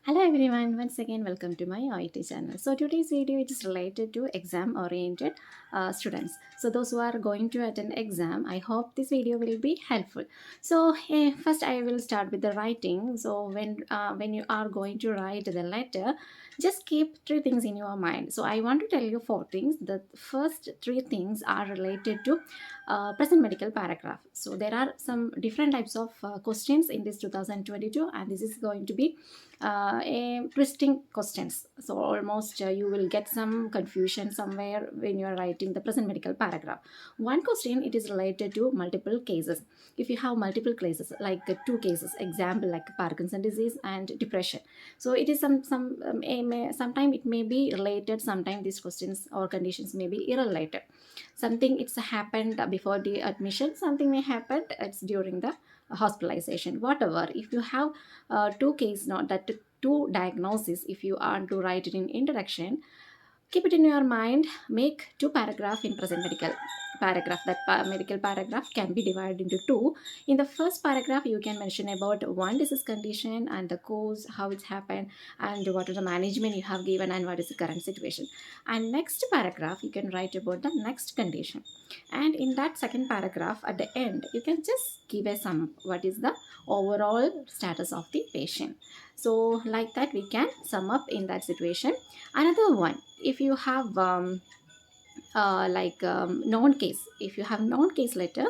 Hello everyone, once again welcome to my Oet channel. So today's video is related to exam oriented students. So those who are going to attend exam, I hope this video will be helpful. So first I will start with the writing. So when you are going to write the letter, just keep three things in your mind. So I want to tell you four things. The first three things are related to present medical paragraph. So there are some different types of questions in this 2022, and this is going to be a twisting questions. So almost you will get some confusion somewhere when you are writing the present medical paragraph. One question, it is related to multiple cases. If you have multiple cases, like two cases, example like Parkinson disease and depression, so it is sometime it may be related, sometime these questions or conditions may be irrelated. Something it's happened before the admission, something may happen it's during the hospitalization, whatever. If you have two case, not that two diagnosis, if you are to write it in introduction, keep it in your mind. Make two paragraph in present medical paragraph. That medical paragraph can be divided into two. In the first paragraph you can mention about one disease condition and the cause, how it's happened, and what are the management you have given, and what is the current situation. And next paragraph you can write about the next condition. And in that second paragraph at the end you can just give a sum, what is the overall status of the patient. So like that we can sum up in that situation. Another one, if you have known case, if you have known case letter,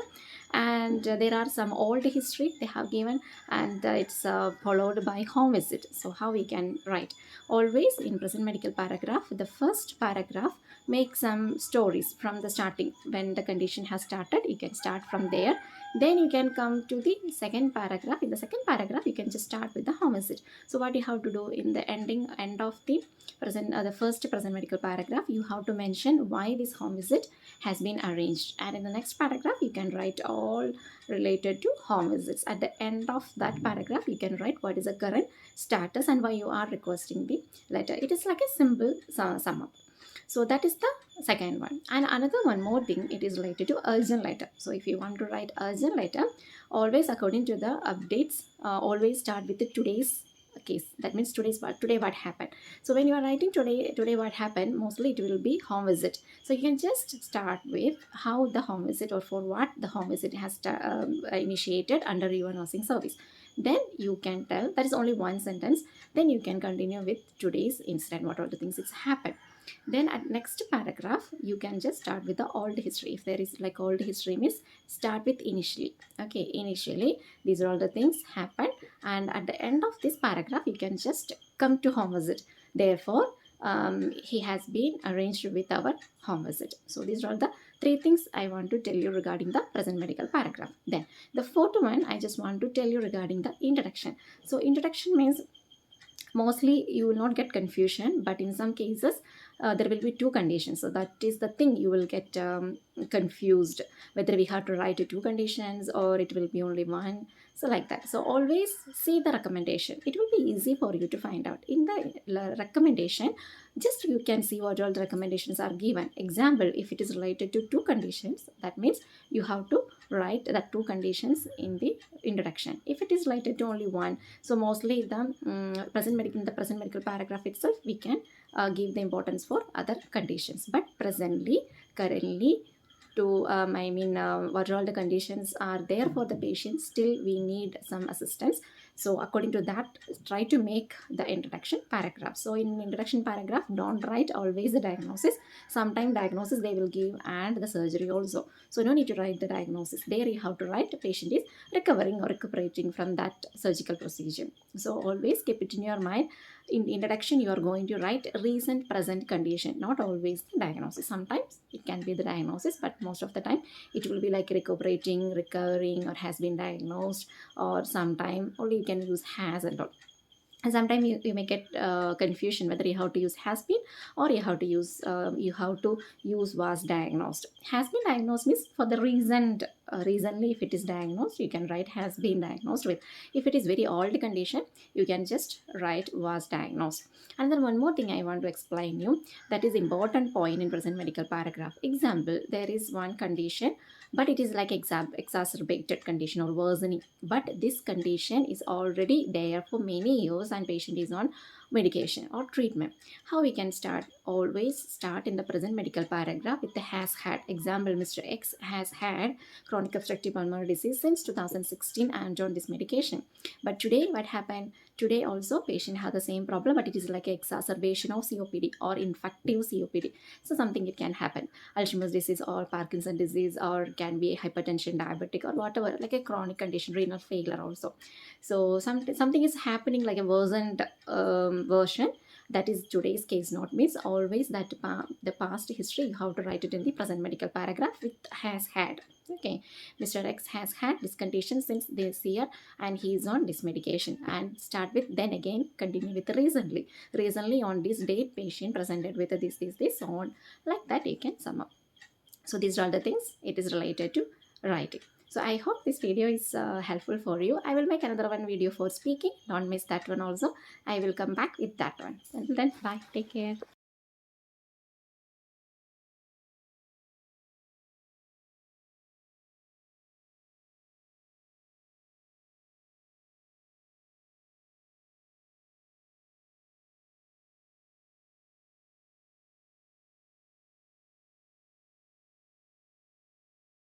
and there are some old history they have given, and it's followed by home visit. So how we can write? Always in present medical paragraph, the first paragraph make some stories from the starting. When the condition has started, you can start from there. Then you can come to the second paragraph. In the second paragraph you can just start with the home visit. So what you have to do in the end of the the first present medical paragraph, you have to mention why this home visit has been arranged, and in the next paragraph you can write all related to home visits. At the end of that paragraph you can write what is the current status and why you are requesting the letter. It is like a simple sum up. So that is the second one. And another one more thing, it is related to urgent letter. So if you want to write urgent letter, always according to the updates, always start with the today's case. That means today what happened. So when you are writing today what happened, mostly it will be home visit. So you can just start with how the home visit, or for what the home visit has initiated under your nursing service. Then you can tell, that is only one sentence. Then you can continue with today's incident, what are the things it's happened. Then at next paragraph you can just start with the old history. If there is like old history means, start with initially. Okay, initially these are all the things happened, and at the end of this paragraph you can just come to home visit. Therefore he has been arranged with our home visit. So these are the three things I want to tell you regarding the present medical paragraph. Then the fourth one, I just want to tell you regarding the introduction. So introduction means, mostly you will not get confusion, but in some cases there will be two conditions. So that is the thing you will get confused, whether we have to write two conditions or it will be only one. So like that. So always see the recommendation. It will be easy for you to find out in the recommendation. Just you can see what all the recommendations are given. Example, if it is related to two conditions, that means you have to write the two conditions in the introduction. If it is related to only one, so mostly the present medical paragraph itself we can give the importance for other conditions. But presently, currently, to what all the conditions are there for the patient, still we need some assistance. So according to that, try to make the introduction paragraph. So in introduction paragraph, don't write always the diagnosis. Sometimes diagnosis they will give and the surgery also. So no need to write the diagnosis. There you have to write the patient is recovering or recuperating from that surgical procedure. So always keep it in your mind. In introduction you are going to write recent present condition, not always the diagnosis. Sometimes it can be the diagnosis, but most of the time it will be like recuperating, recovering, or has been diagnosed, or sometime only you can use has and all. And sometimes you may get confusion whether you have to use has been or you have to use was diagnosed. Has been diagnosed means for the recent recently if it is diagnosed, you can write has been diagnosed with. If it is very old condition, you can just write was diagnosed. And then one more thing I want to explain you, that is important point in present medical paragraph. Example, there is one condition, but it is like exacerbated condition or worsening, but this condition is already there for many years and patient is on medication or treatment. How we can start? Always start in the present medical paragraph with the has had. Example, Mr. X has had chronic obstructive pulmonary disease since 2016 and on this medication. But today, what happened? Today also patient has the same problem, but it is like an exacerbation of COPD or infective COPD. So something it can happen. Alzheimer's disease or Parkinson disease, or can be hypertension, diabetic, or whatever, like a chronic condition, renal failure also. So something is happening like a worsened version. That is today's case not means always that the past history you have to write it in the present medical paragraph with has had. Okay, Mr. X has had this condition since this year and he is on this medication, and start with then again continue with recently. Recently on this date patient presented with this on, like that you can sum up. So these are all the things it is related to writing. So I hope this video is helpful for you. I will make another one video for speaking. Don't miss that one also. I will come back with that one. Until then, bye. Take care.